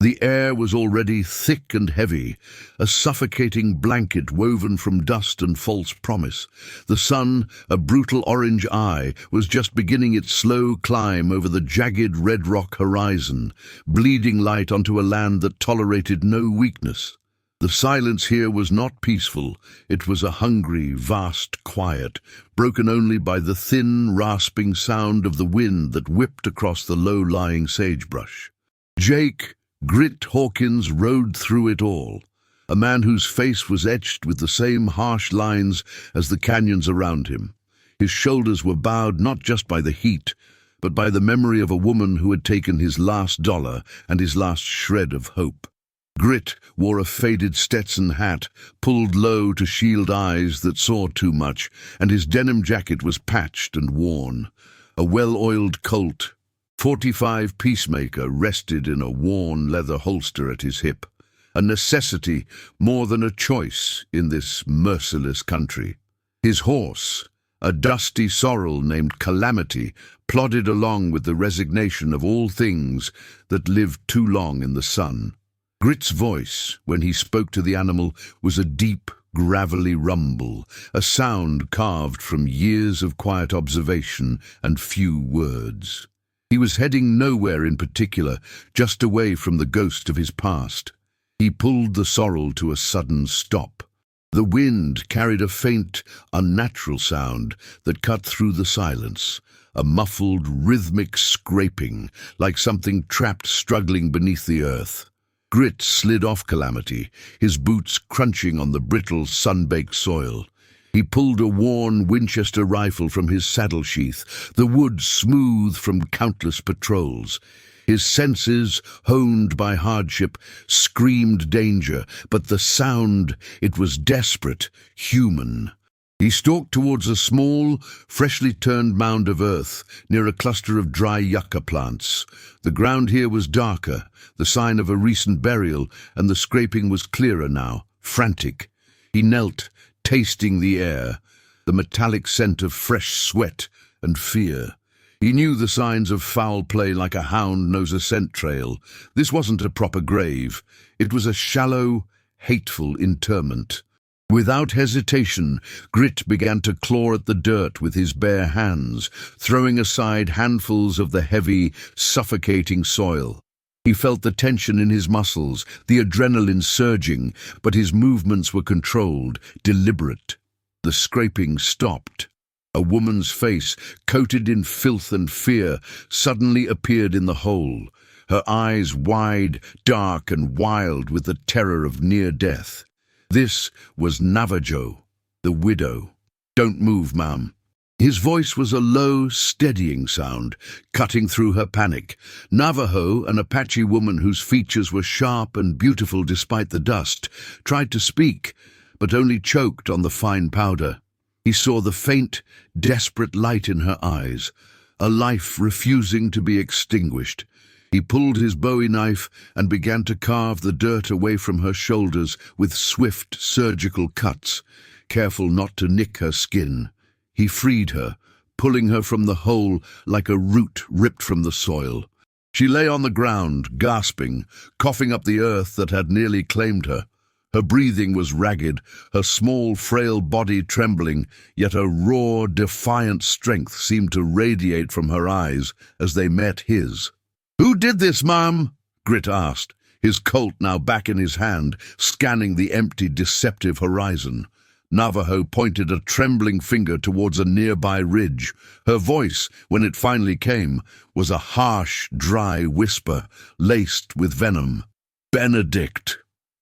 The air was already thick and heavy, a suffocating blanket woven from dust and false promise. The sun, a brutal orange eye, was just beginning its slow climb over the jagged red rock horizon, bleeding light onto a land that tolerated no weakness. The silence here was not peaceful. It was a hungry, vast quiet, broken only by the thin, rasping sound of the wind that whipped across the low-lying sagebrush. Jake Grit Hawkins rode through it all, a man whose face was etched with the same harsh lines as the canyons around him. His shoulders were bowed not just by the heat, but by the memory of a woman who had taken his last dollar and his last shred of hope. Grit wore a faded Stetson hat, pulled low to shield eyes that saw too much, and his denim jacket was patched and worn. A well-oiled Colt .45 Peacemaker rested in a worn leather holster at his hip, a necessity more than a choice in this merciless country. His horse, a dusty sorrel named Calamity, plodded along with the resignation of all things that lived too long in the sun. Grit's voice, when he spoke to the animal, was a deep, gravelly rumble, a sound carved from years of quiet observation and few words. He was heading nowhere in particular, just away from the ghost of his past. He pulled the sorrel to a sudden stop. The wind carried a faint, unnatural sound that cut through the silence, a muffled, rhythmic scraping, like something trapped struggling beneath the earth. Grit slid off Calamity, his boots crunching on the brittle, sun-baked soil. He pulled a worn Winchester rifle from his saddle sheath, the wood smooth from countless patrols. His senses, honed by hardship, screamed danger, but the sound, it was desperate, human. He stalked towards a small, freshly turned mound of earth near a cluster of dry yucca plants. The ground here was darker, the sign of a recent burial, and the scraping was clearer now, frantic. He knelt, tasting the air, the metallic scent of fresh sweat and fear. He knew the signs of foul play like a hound knows a scent trail. This wasn't a proper grave. It was a shallow, hateful interment. Without hesitation, Grit began to claw at the dirt with his bare hands, throwing aside handfuls of the heavy, suffocating soil. He felt the tension in his muscles, the adrenaline surging, but his movements were controlled, deliberate. The scraping stopped. A woman's face, coated in filth and fear, suddenly appeared in the hole, her eyes wide, dark and wild with the terror of near death. This was Navajo, the widow. "Don't move, ma'am." His voice was a low, steadying sound, cutting through her panic. Navajo, an Apache woman whose features were sharp and beautiful despite the dust, tried to speak, but only choked on the fine powder. He saw the faint, desperate light in her eyes, a life refusing to be extinguished. He pulled his Bowie knife and began to carve the dirt away from her shoulders with swift, surgical cuts, careful not to nick her skin. He freed her, pulling her from the hole like a root ripped from the soil. She lay on the ground, gasping, coughing up the earth that had nearly claimed her. Her breathing was ragged, her small, frail body trembling, yet a raw, defiant strength seemed to radiate from her eyes as they met his. "Who did this, ma'am?" Grit asked, his Colt now back in his hand, scanning the empty, deceptive horizon. Navajo pointed a trembling finger towards a nearby ridge. Her voice, when it finally came, was a harsh, dry whisper, laced with venom. "Benedict,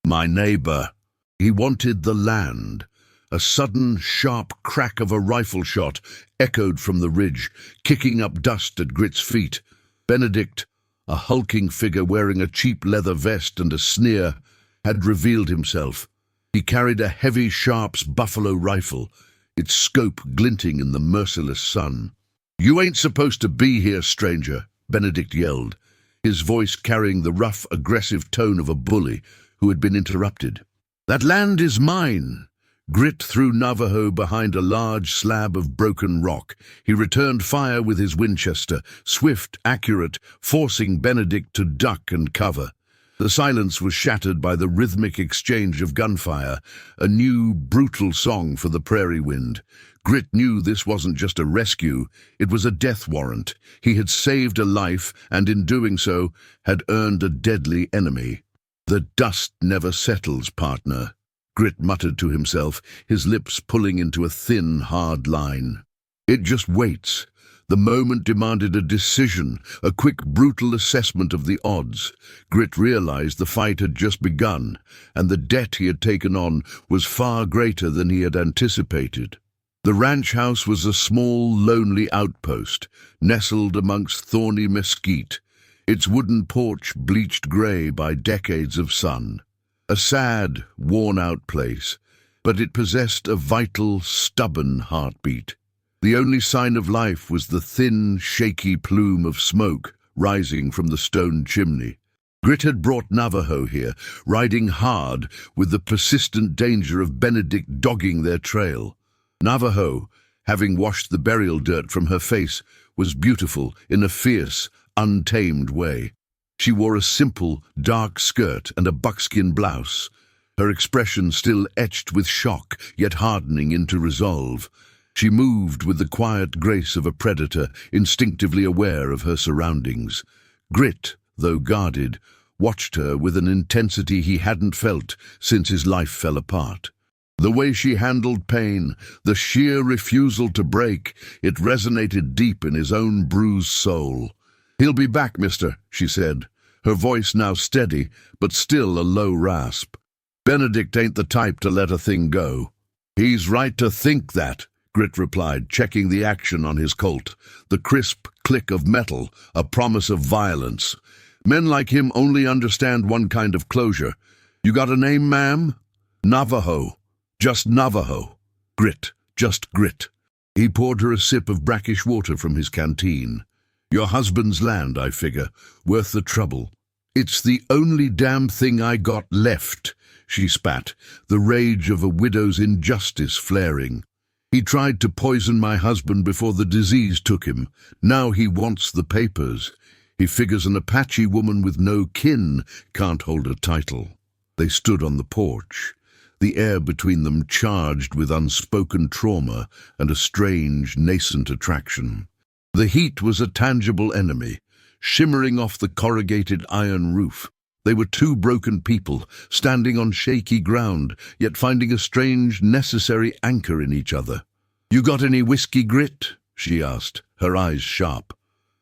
my neighbor." He wanted the land. A sudden, sharp crack of a rifle shot echoed from the ridge, kicking up dust at Grit's feet. Benedict, a hulking figure wearing a cheap leather vest and a sneer, had revealed himself. He carried a heavy Sharps buffalo rifle, its scope glinting in the merciless sun. "You ain't supposed to be here, stranger," Benedict yelled, his voice carrying the rough, aggressive tone of a bully who had been interrupted. "That land is mine." Grit threw Navajo behind a large slab of broken rock. He returned fire with his Winchester, swift, accurate, forcing Benedict to duck and cover. The silence was shattered by the rhythmic exchange of gunfire, a new, brutal song for the prairie wind. Grit knew this wasn't just a rescue, it was a death warrant. He had saved a life, and in doing so, had earned a deadly enemy. "The dust never settles, partner," Grit muttered to himself, his lips pulling into a thin, hard line. "It just waits." The moment demanded a decision, a quick, brutal assessment of the odds. Grit realized the fight had just begun, and the debt he had taken on was far greater than he had anticipated. The ranch house was a small, lonely outpost, nestled amongst thorny mesquite, its wooden porch bleached grey by decades of sun. A sad, worn-out place, but it possessed a vital, stubborn heartbeat. The only sign of life was the thin, shaky plume of smoke rising from the stone chimney. Grit had brought Navajo here, riding hard with the persistent danger of Benedict dogging their trail. Navajo, having washed the burial dirt from her face, was beautiful in a fierce, untamed way. She wore a simple, dark skirt and a buckskin blouse, her expression still etched with shock, yet hardening into resolve. She moved with the quiet grace of a predator, instinctively aware of her surroundings. Grit, though guarded, watched her with an intensity he hadn't felt since his life fell apart. The way she handled pain, the sheer refusal to break, it resonated deep in his own bruised soul. "He'll be back, mister," she said, her voice now steady, but still a low rasp. "Benedict ain't the type to let a thing go." "He's right to think that," Grit replied, checking the action on his Colt. The crisp click of metal, a promise of violence. "Men like him only understand one kind of closure. You got a name, ma'am?" "Navajo. Just Navajo. Grit. Just Grit." He poured her a sip of brackish water from his canteen. "Your husband's land, I figure. Worth the trouble." "It's the only damn thing I got left," she spat, the rage of a widow's injustice flaring. "He tried to poison my husband before the disease took him. Now he wants the papers. He figures an Apache woman with no kin can't hold a title." They stood on the porch, the air between them charged with unspoken trauma and a strange, nascent attraction. The heat was a tangible enemy, shimmering off the corrugated iron roof. They were two broken people, standing on shaky ground, yet finding a strange, necessary anchor in each other. "You got any whiskey, Grit?" she asked, her eyes sharp.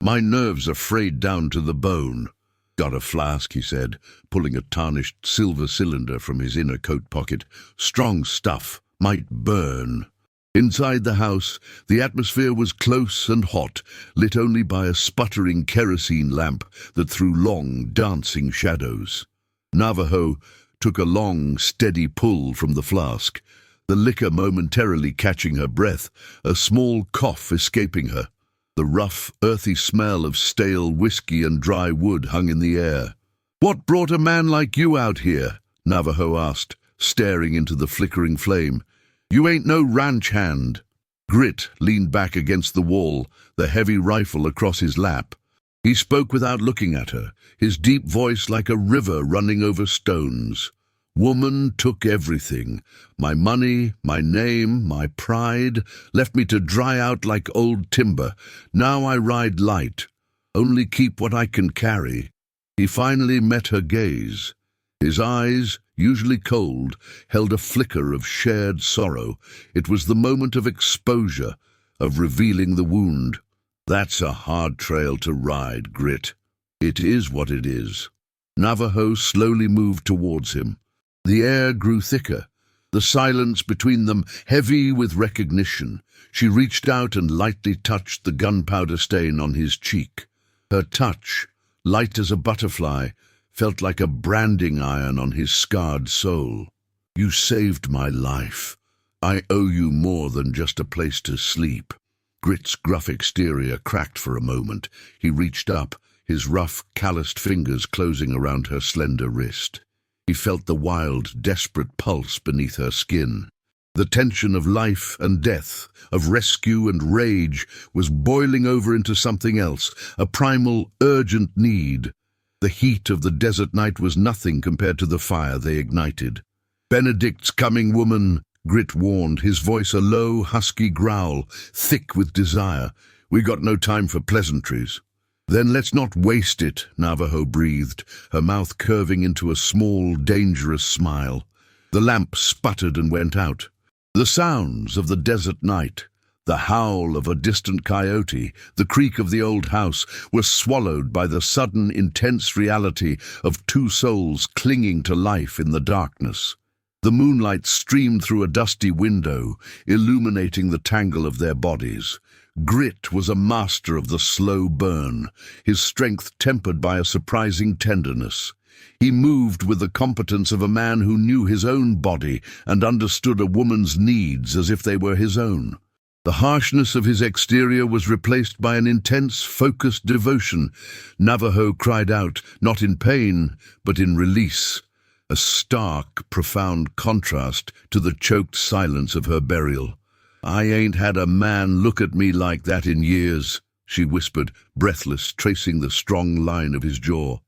"My nerves are frayed down to the bone." "Got a flask," he said, pulling a tarnished silver cylinder from his inner coat pocket. "Strong stuff, might burn." Inside the house, the atmosphere was close and hot, lit only by a sputtering kerosene lamp that threw long, dancing shadows. Navajo took a long, steady pull from the flask, the liquor momentarily catching her breath, a small cough escaping her. The rough, earthy smell of stale whiskey and dry wood hung in the air. "What brought a man like you out here?" Navajo asked, staring into the flickering flame. "You ain't no ranch hand." Grit leaned back against the wall, the heavy rifle across his lap. He spoke without looking at her, his deep voice like a river running over stones. "Woman took everything. My money, my name, my pride, left me to dry out like old timber. Now I ride light. Only keep what I can carry." He finally met her gaze. His eyes, usually cold, held a flicker of shared sorrow. It was the moment of exposure, of revealing the wound. "That's a hard trail to ride, Grit." "It is what it is." Navajo slowly moved towards him. The air grew thicker, the silence between them heavy with recognition. She reached out and lightly touched the gunpowder stain on his cheek. Her touch, light as a butterfly, felt like a branding iron on his scarred soul. "You saved my life. I owe you more than just a place to sleep." Grit's gruff exterior cracked for a moment. He reached up, his rough, calloused fingers closing around her slender wrist. He felt the wild, desperate pulse beneath her skin. The tension of life and death, of rescue and rage, was boiling over into something else, a primal, urgent need. The heat of the desert night was nothing compared to the fire they ignited. "Benedict's coming, woman," Grit warned, his voice a low, husky growl, thick with desire. "We got no time for pleasantries." "Then let's not waste it," Navajo breathed, her mouth curving into a small, dangerous smile. The lamp sputtered and went out. The sounds of the desert night, the howl of a distant coyote, the creak of the old house, were swallowed by the sudden, intense reality of two souls clinging to life in the darkness. The moonlight streamed through a dusty window, illuminating the tangle of their bodies. Grit was a master of the slow burn, his strength tempered by a surprising tenderness. He moved with the competence of a man who knew his own body and understood a woman's needs as if they were his own. The harshness of his exterior was replaced by an intense, focused devotion. Navajo cried out, not in pain, but in release, a stark, profound contrast to the choked silence of her burial. "I ain't had a man look at me like that in years," she whispered, breathless, tracing the strong line of his jaw.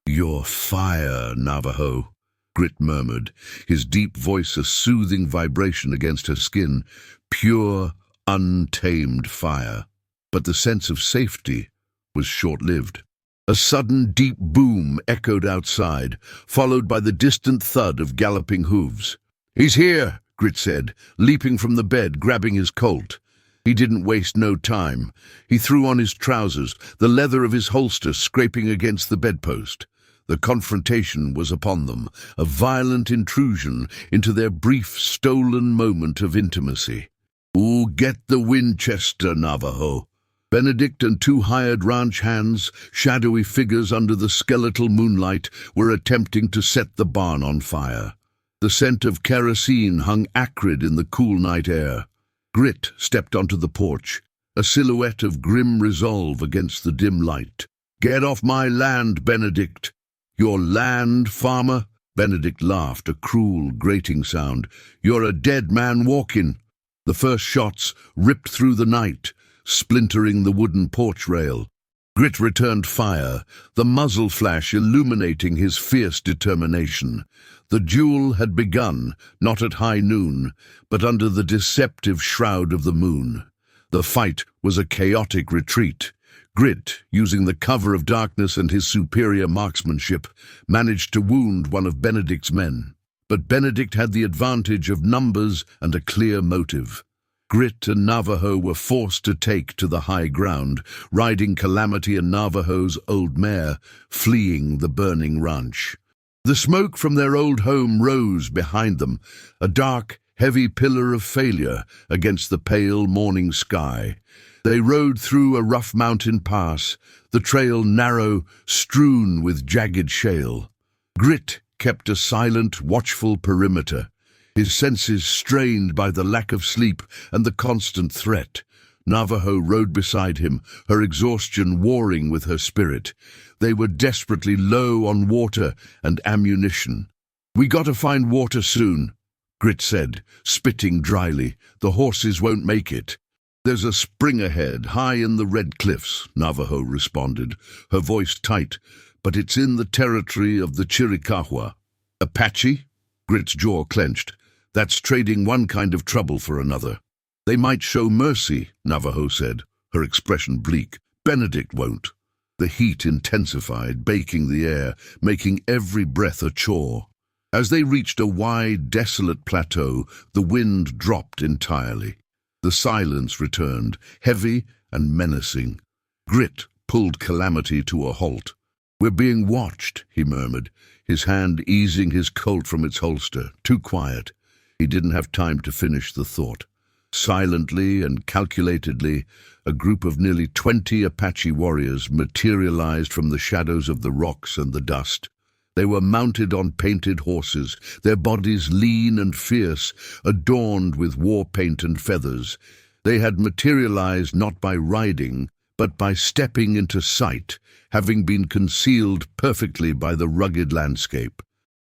"You're fire, Navajo," Grit murmured, his deep voice a soothing vibration against her skin. Pure, untamed fire. But the sense of safety was short-lived. A sudden deep boom echoed outside, followed by the distant thud of galloping hooves. "He's here," Grit said, leaping from the bed, grabbing his Colt. He didn't waste no time. He threw on his trousers, the leather of his holster scraping against the bedpost. The confrontation was upon them, a violent intrusion into their brief, stolen moment of intimacy. "Ooh, get the Winchester, Navajo." Benedict and two hired ranch hands, shadowy figures under the skeletal moonlight, were attempting to set the barn on fire. The scent of kerosene hung acrid in the cool night air. Grit stepped onto the porch, a silhouette of grim resolve against the dim light. "Get off my land, Benedict." "Your land, farmer?" Benedict laughed, a cruel, grating sound. "You're a dead man walking." The first shots ripped through the night, splintering the wooden porch rail. Grit returned fire, the muzzle flash illuminating his fierce determination. The duel had begun, not at high noon, but under the deceptive shroud of the moon. The fight was a chaotic retreat. Grit, using the cover of darkness and his superior marksmanship, managed to wound one of Benedict's men. But Benedict had the advantage of numbers and a clear motive. Grit and Navajo were forced to take to the high ground, riding Calamity and Navajo's old mare, fleeing the burning ranch. The smoke from their old home rose behind them, a dark, heavy pillar of failure against the pale morning sky. They rode through a rough mountain pass, the trail narrow, strewn with jagged shale. Grit kept a silent, watchful perimeter, his senses strained by the lack of sleep and the constant threat. Navajo rode beside him, her exhaustion warring with her spirit. They were desperately low on water and ammunition. "We gotta find water soon," Grit said, spitting dryly. "The horses won't make it." "There's a spring ahead, high in the red cliffs," Navajo responded, her voice tight, "but it's in the territory of the Chiricahua." "Apache?" Grit's jaw clenched. "That's trading one kind of trouble for another." "They might show mercy," Navajo said, her expression bleak. "Benedict won't." The heat intensified, baking the air, making every breath a chore. As they reached a wide, desolate plateau, the wind dropped entirely. The silence returned, heavy and menacing. Grit pulled Calamity to a halt. "We're being watched," he murmured, his hand easing his Colt from its holster. Too quiet. He didn't have time to finish the thought. Silently and calculatedly, a group of nearly 20 Apache warriors materialized from the shadows of the rocks and the dust. They were mounted on painted horses, their bodies lean and fierce, adorned with war paint and feathers. They had materialized not by riding, but by stepping into sight, having been concealed perfectly by the rugged landscape.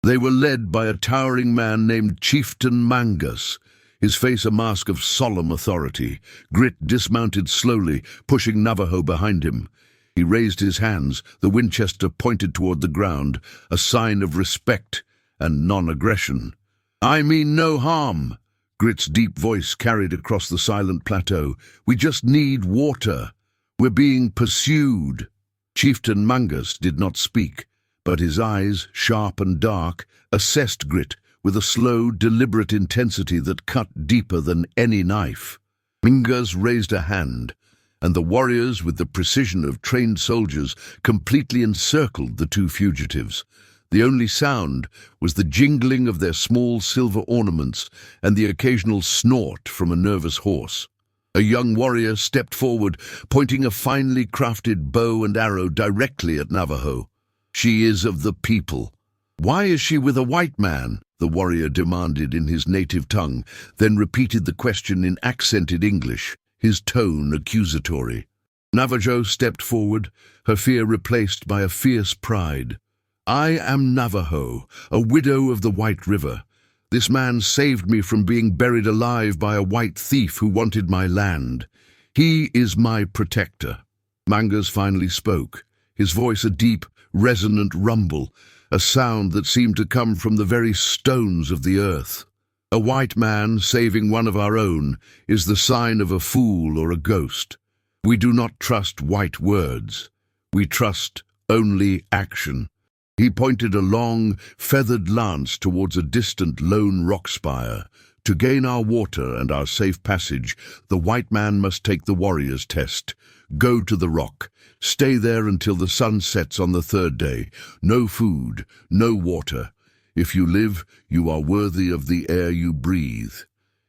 They were led by a towering man named Chieftain Mangus, his face a mask of solemn authority. Grit dismounted slowly, pushing Navajo behind him. He raised his hands, the Winchester pointed toward the ground, a sign of respect and non-aggression. "I mean no harm," Grit's deep voice carried across the silent plateau. "We just need water. We're being pursued." Chieftain Mangas did not speak, but his eyes, sharp and dark, assessed Grit with a slow, deliberate intensity that cut deeper than any knife. Mangas raised a hand, and the warriors, with the precision of trained soldiers, completely encircled the two fugitives. The only sound was the jingling of their small silver ornaments and the occasional snort from a nervous horse. A young warrior stepped forward, pointing a finely crafted bow and arrow directly at Navajo. "She is of the people." "Why is she with a white man?" the warrior demanded in his native tongue, then repeated the question in accented English, his tone accusatory. Navajo stepped forward, her fear replaced by a fierce pride. "I am Navajo, a widow of the White River. This man saved me from being buried alive by a white thief who wanted my land. He is my protector." Mangas finally spoke, his voice a deep, resonant rumble, a sound that seemed to come from the very stones of the earth. "A white man saving one of our own is the sign of a fool or a ghost. We do not trust white words. We trust only action." He pointed a long, feathered lance towards a distant lone rock spire. "To gain our water and our safe passage, the white man must take the warrior's test. Go to the rock. Stay there until the sun sets on the third day. No food, no water. If you live, you are worthy of the air you breathe.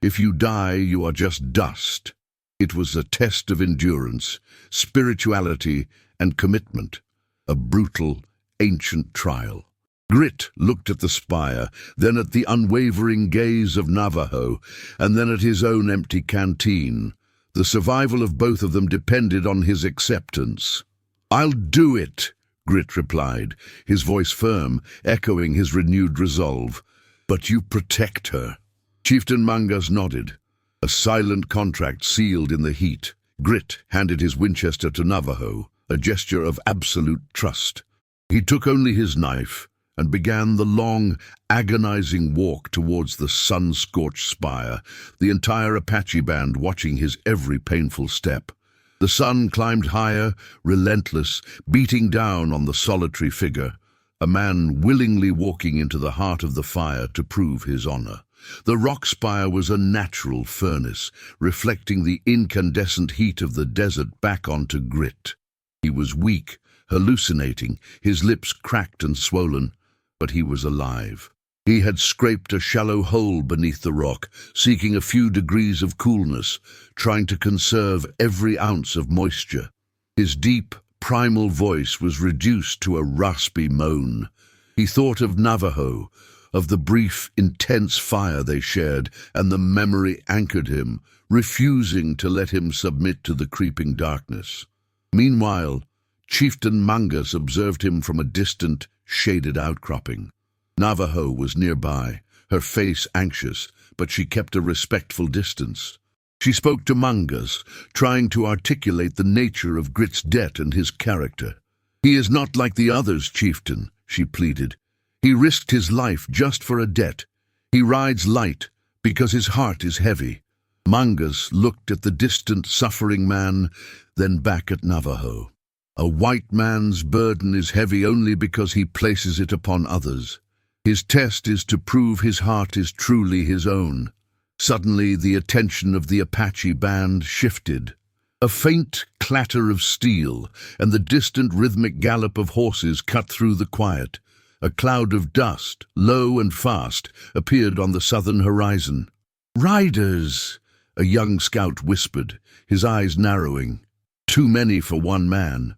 If you die, you are just dust." It was a test of endurance, spirituality, and commitment. A brutal, ancient trial. Grit looked at the spire, then at the unwavering gaze of Navajo, and then at his own empty canteen. The survival of both of them depended on his acceptance. "I'll do it," Grit replied, his voice firm, echoing his renewed resolve. "But you protect her." Chieftain Mangas nodded, a silent contract sealed in the heat. Grit handed his Winchester to Navajo, a gesture of absolute trust. He took only his knife and began the long, agonizing walk towards the sun-scorched spire, the entire Apache band watching his every painful step. The sun climbed higher, relentless, beating down on the solitary figure, a man willingly walking into the heart of the fire to prove his honor. The rock spire was a natural furnace, reflecting the incandescent heat of the desert back onto Grit. He was weak, hallucinating, his lips cracked and swollen, but he was alive. He had scraped a shallow hole beneath the rock, seeking a few degrees of coolness, trying to conserve every ounce of moisture. His deep, primal voice was reduced to a raspy moan. He thought of Navajo, of the brief, intense fire they shared, and the memory anchored him, refusing to let him submit to the creeping darkness. Meanwhile, Chieftain Mangas observed him from a distant, shaded outcropping. Navajo was nearby, her face anxious, but she kept a respectful distance. She spoke to Mangas, trying to articulate the nature of Grit's debt and his character. "He is not like the others, Chieftain," she pleaded. "He risked his life just for a debt. He rides light because his heart is heavy." Mangas looked at the distant, suffering man, then back at Navajo. "A white man's burden is heavy only because he places it upon others. His test is to prove his heart is truly his own." Suddenly, the attention of the Apache band shifted. A faint clatter of steel and the distant rhythmic gallop of horses cut through the quiet. A cloud of dust, low and fast, appeared on the southern horizon. "Riders!" a young scout whispered, his eyes narrowing. "Too many for one man."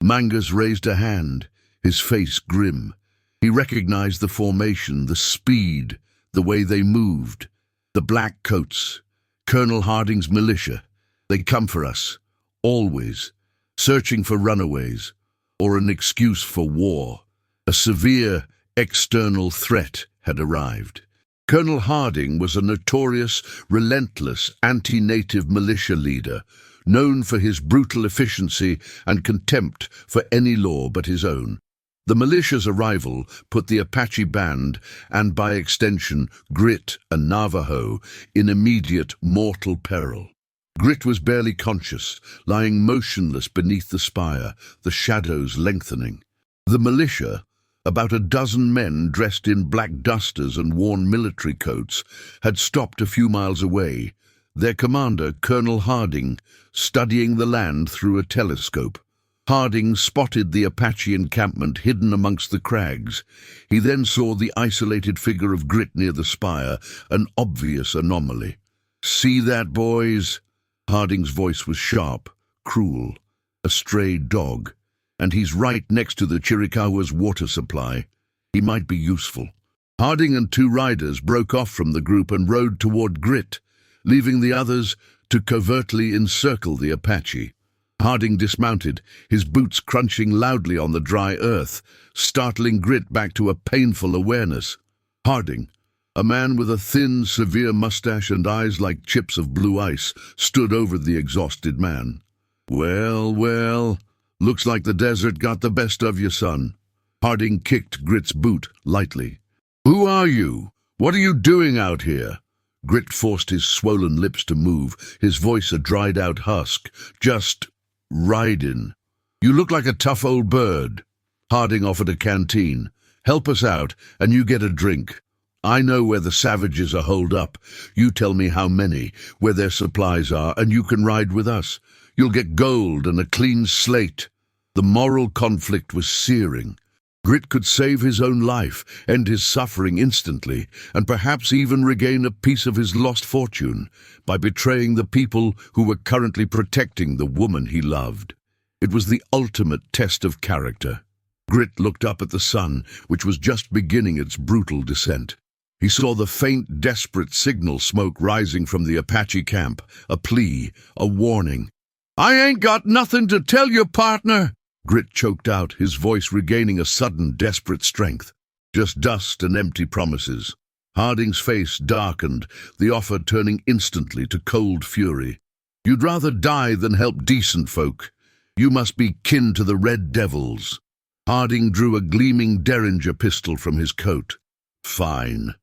Mangas raised a hand, his face grim. He recognized the formation, the speed, the way they moved. The black coats, Colonel Harding's militia. They come for us, always, searching for runaways, or an excuse for war. A severe external threat had arrived. Colonel Harding was a notorious, relentless anti-native militia leader, known for his brutal efficiency and contempt for any law but his own. The militia's arrival put the Apache band, and by extension Grit and Navajo, in immediate mortal peril. Grit was barely conscious, lying motionless beneath the spire, the shadows lengthening. The militia, about a dozen men dressed in black dusters and worn military coats, had stopped a few miles away, their commander, Colonel Harding, studying the land through a telescope. Harding spotted the Apache encampment hidden amongst the crags. He then saw the isolated figure of Grit near the spire, an obvious anomaly. "See that, boys?" Harding's voice was sharp, cruel. "A stray dog. And he's right next to the Chiricahua's water supply. He might be useful." Harding and two riders broke off from the group and rode toward Grit, leaving the others to covertly encircle the Apache. Harding dismounted, his boots crunching loudly on the dry earth, startling Grit back to a painful awareness. Harding, a man with a thin, severe mustache and eyes like chips of blue ice, stood over the exhausted man. "Well, well, looks like the desert got the best of you, son." Harding kicked Grit's boot lightly. "Who are you? What are you doing out here?" Grit forced his swollen lips to move, his voice a dried-out husk. "Just riding." "You look like a tough old bird." Harding offered a canteen. "Help us out, and you get a drink. I know where the savages are holed up. You tell me how many, where their supplies are, and you can ride with us. You'll get gold and a clean slate." The moral conflict was searing. Grit could save his own life, end his suffering instantly, and perhaps even regain a piece of his lost fortune by betraying the people who were currently protecting the woman he loved. It was the ultimate test of character. Grit looked up at the sun, which was just beginning its brutal descent. He saw the faint, desperate signal smoke rising from the Apache camp, a plea, a warning. "I ain't got nothing to tell you, partner," Grit choked out, his voice regaining a sudden, desperate strength. "Just dust and empty promises." Harding's face darkened, the offer turning instantly to cold fury. "You'd rather die than help decent folk. You must be kin to the Red Devils." Harding drew a gleaming Derringer pistol from his coat. "Fine.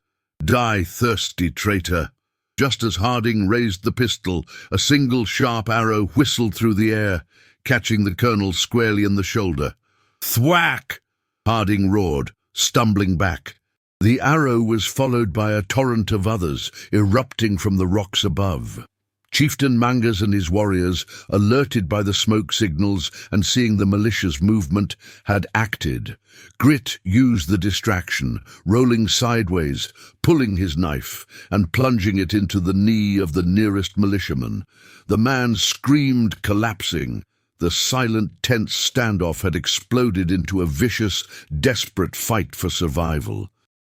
Die, thirsty traitor." Just as Harding raised the pistol, a single sharp arrow whistled through the air, catching the colonel squarely in the shoulder. "Thwack!" Harding roared, stumbling back. The arrow was followed by a torrent of others, erupting from the rocks above. Chieftain Mangas and his warriors, alerted by the smoke signals and seeing the militia's movement, had acted. Grit used the distraction, rolling sideways, pulling his knife, and plunging it into the knee of the nearest militiaman. The man screamed, collapsing. The silent, tense standoff had exploded into a vicious, desperate fight for survival.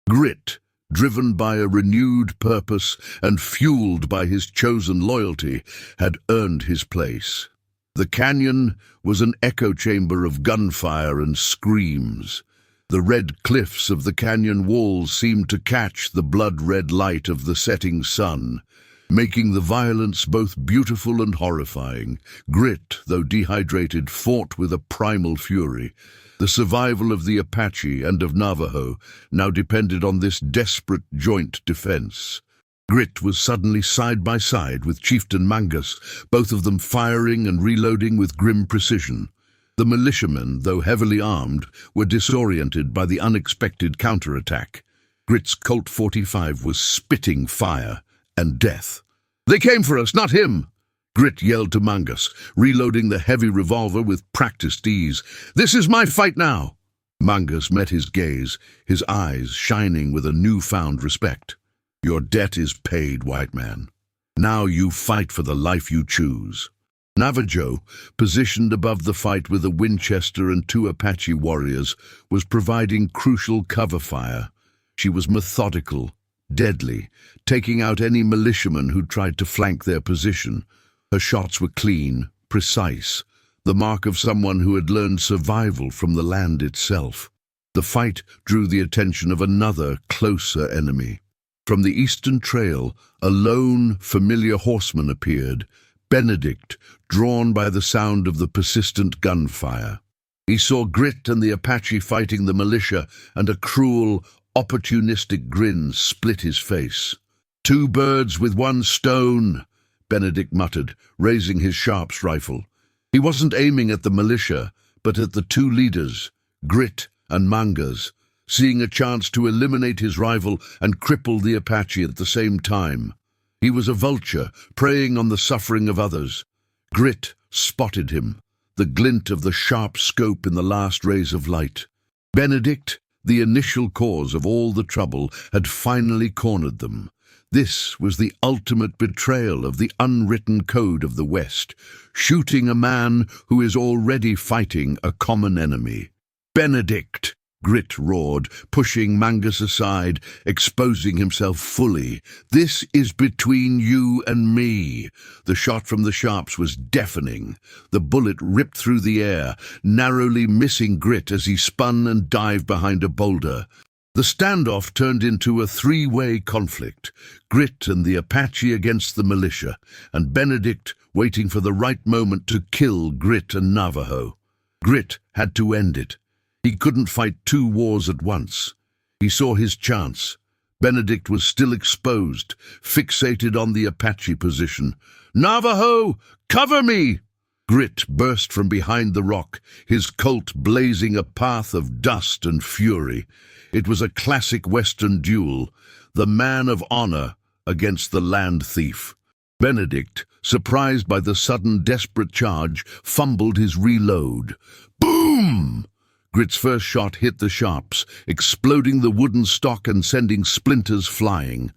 Grit, driven by a renewed purpose and fueled by his chosen loyalty, had earned his place. The canyon was an echo chamber of gunfire and screams. The red cliffs of the canyon walls seemed to catch the blood-red light of the setting sun, making the violence both beautiful and horrifying. Grit, though dehydrated, fought with a primal fury. The survival of the Apache and of Navajo now depended on this desperate joint defense. Grit was suddenly side by side with Chieftain Mangas, both of them firing and reloading with grim precision. The militiamen, though heavily armed, were disoriented by the unexpected counterattack. Grit's Colt 45 was spitting fire and death. "They came for us, not him!" Grit yelled to Mangas, reloading the heavy revolver with practiced ease. "This is my fight now!" Mangas met his gaze, his eyes shining with a newfound respect. "Your debt is paid, white man. Now you fight for the life you choose." Navajo, positioned above the fight with a Winchester and two Apache warriors, was providing crucial cover fire. She was methodical, deadly, taking out any militiaman who tried to flank their position. Her shots were clean, precise, the mark of someone who had learned survival from the land itself. The fight drew the attention of another, closer enemy. From the eastern trail, a lone, familiar horseman appeared, Benedict, drawn by the sound of the persistent gunfire. He saw Grit and the Apache fighting the militia, and a cruel, opportunistic grin split his face. "Two birds with one stone," Benedict muttered, raising his Sharps rifle. He wasn't aiming at the militia, but at the two leaders, Grit and Mangas, seeing a chance to eliminate his rival and cripple the Apache at the same time. He was a vulture, preying on the suffering of others. Grit spotted him, the glint of the sharp scope in the last rays of light. Benedict, the initial cause of all the trouble, had finally cornered them. This was the ultimate betrayal of the unwritten code of the West, shooting a man who is already fighting a common enemy. "Benedict!" Grit roared, pushing Mangas aside, exposing himself fully. "This is between you and me." The shot from the Sharps was deafening. The bullet ripped through the air, narrowly missing Grit as he spun and dived behind a boulder. The standoff turned into a three-way conflict, Grit and the Apache against the militia, and Benedict waiting for the right moment to kill Grit and Navajo. Grit had to end it. He couldn't fight two wars at once. He saw his chance. Benedict was still exposed, fixated on the Apache position. "Navajo, cover me!" Grit burst from behind the rock, his Colt blazing a path of dust and fury. It was a classic Western duel, the man of honor against the land thief. Benedict, surprised by the sudden desperate charge, fumbled his reload. Boom! Grit's first shot hit the Sharps, exploding the wooden stock and sending splinters flying.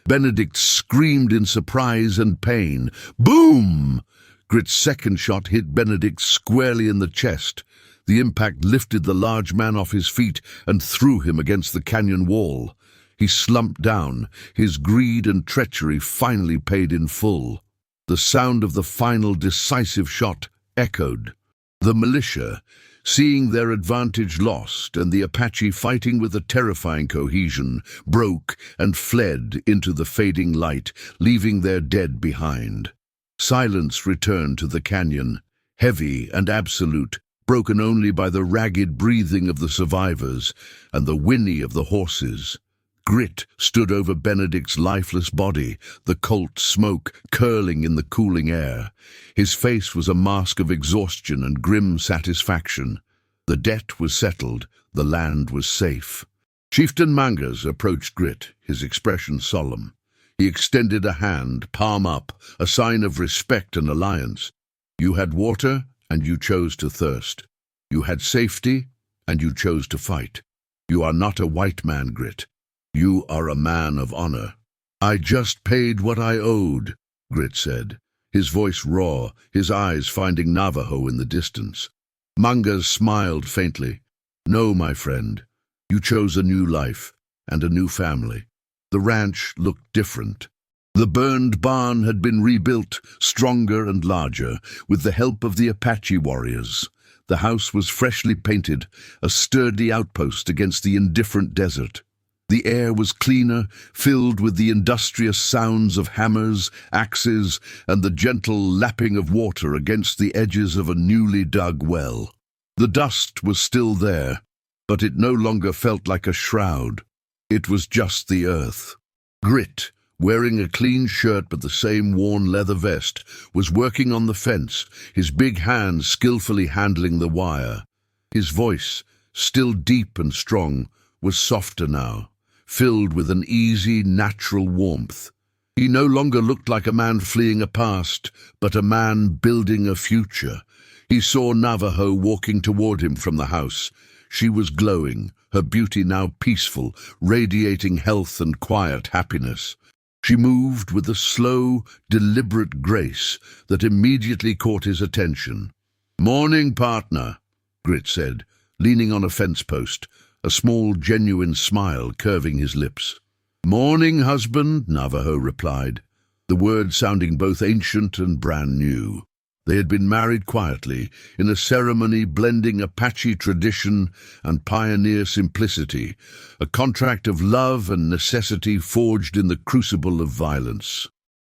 Benedict screamed in surprise and pain. Boom! Grit's second shot hit Benedict squarely in the chest. The impact lifted the large man off his feet and threw him against the canyon wall. He slumped down, his greed and treachery finally paid in full. The sound of the final decisive shot echoed. The militia, seeing their advantage lost and the Apache fighting with a terrifying cohesion, broke and fled into the fading light, leaving their dead behind. Silence returned to the canyon, heavy and absolute, broken only by the ragged breathing of the survivors and the whinny of the horses. Grit stood over Benedict's lifeless body, the Colt smoke curling in the cooling air. His face was a mask of exhaustion and grim satisfaction. The debt was settled, the land was safe. Chieftain Mangas approached Grit, his expression solemn. He extended a hand, palm up, a sign of respect and alliance. "You had water, and you chose to thirst. You had safety, and you chose to fight. You are not a white man, Grit. You are a man of honor." "I just paid what I owed," Grit said, his voice raw, his eyes finding Navajo in the distance. Mangas smiled faintly. "No, my friend. You chose a new life and a new family." The ranch looked different. The burned barn had been rebuilt, stronger and larger, with the help of the Apache warriors. The house was freshly painted, a sturdy outpost against the indifferent desert. The air was cleaner, filled with the industrious sounds of hammers, axes, and the gentle lapping of water against the edges of a newly dug well. The dust was still there, but it no longer felt like a shroud. It was just the earth. Grit, wearing a clean shirt but the same worn leather vest, was working on the fence, his big hands skillfully handling the wire. His voice, still deep and strong, was softer now, filled with an easy, natural warmth. He no longer looked like a man fleeing a past, but a man building a future. He saw Navajo walking toward him from the house. She was glowing, her beauty now peaceful, radiating health and quiet happiness. She moved with a slow, deliberate grace that immediately caught his attention. "Morning, partner," Grit said, leaning on a fence post, a small, genuine smile curving his lips. "Morning, husband," Navajo replied, the word sounding both ancient and brand new. They had been married quietly, in a ceremony blending Apache tradition and pioneer simplicity, a contract of love and necessity forged in the crucible of violence.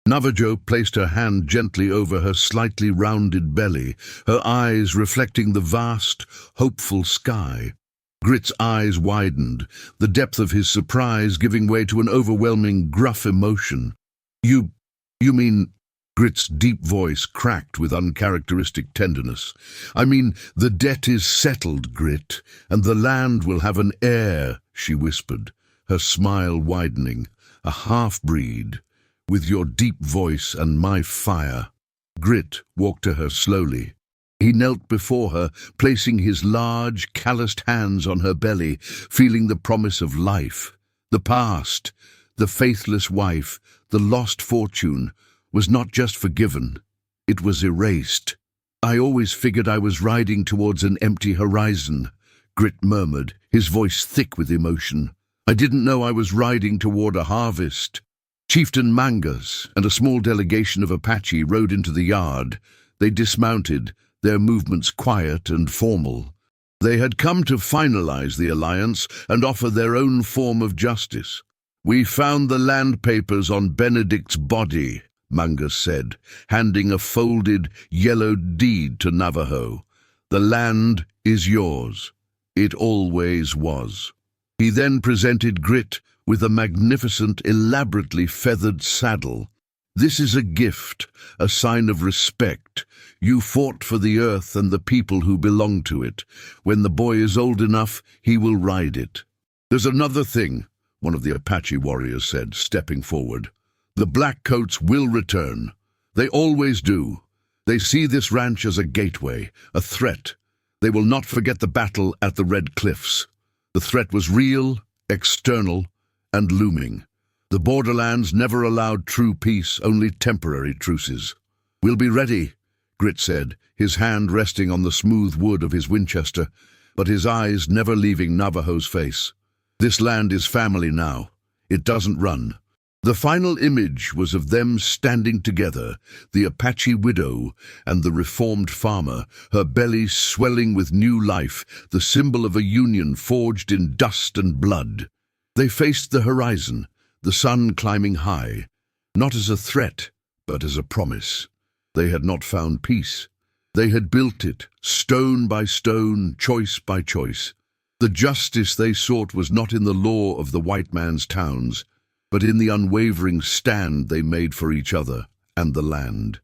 Navajo placed her hand gently over her slightly rounded belly, her eyes reflecting the vast, hopeful sky. Grit's eyes widened, the depth of his surprise giving way to an overwhelming, gruff emotion. You mean... Grit's deep voice cracked with uncharacteristic tenderness. I mean, the debt is settled, Grit, and the land will have an heir, she whispered, her smile widening. A half-breed, with your deep voice and my fire. Grit walked to her slowly. He knelt before her, placing his large, calloused hands on her belly, feeling the promise of life. The past, the faithless wife, the lost fortune, was not just forgiven, it was erased. I always figured I was riding towards an empty horizon, Grit murmured, his voice thick with emotion. I didn't know I was riding toward a harvest. Chieftain Mangas and a small delegation of Apache rode into the yard. They dismounted, their movements quiet and formal. They had come to finalize the alliance and offer their own form of justice. We found the land papers on Benedict's body, Mangas said, handing a folded, yellowed deed to Navajo. The land is yours. It always was. He then presented Grit with a magnificent, elaborately feathered saddle. This is a gift, a sign of respect. You fought for the earth and the people who belong to it. When the boy is old enough, he will ride it. There's another thing, one of the Apache warriors said, stepping forward. The Blackcoats will return. They always do. They see this ranch as a gateway, a threat. They will not forget the battle at the Red Cliffs. The threat was real, external, and looming. The borderlands never allowed true peace, only temporary truces. We'll be ready, Grit said, his hand resting on the smooth wood of his Winchester, but his eyes never leaving Navajo's face. This land is family now. It doesn't run. The final image was of them standing together, the Apache widow and the reformed farmer, her belly swelling with new life, the symbol of a union forged in dust and blood. They faced the horizon, the sun climbing high, not as a threat, but as a promise. They had not found peace. They had built it, stone by stone, choice by choice. The justice they sought was not in the law of the white man's towns, but in the unwavering stand they made for each other and the land.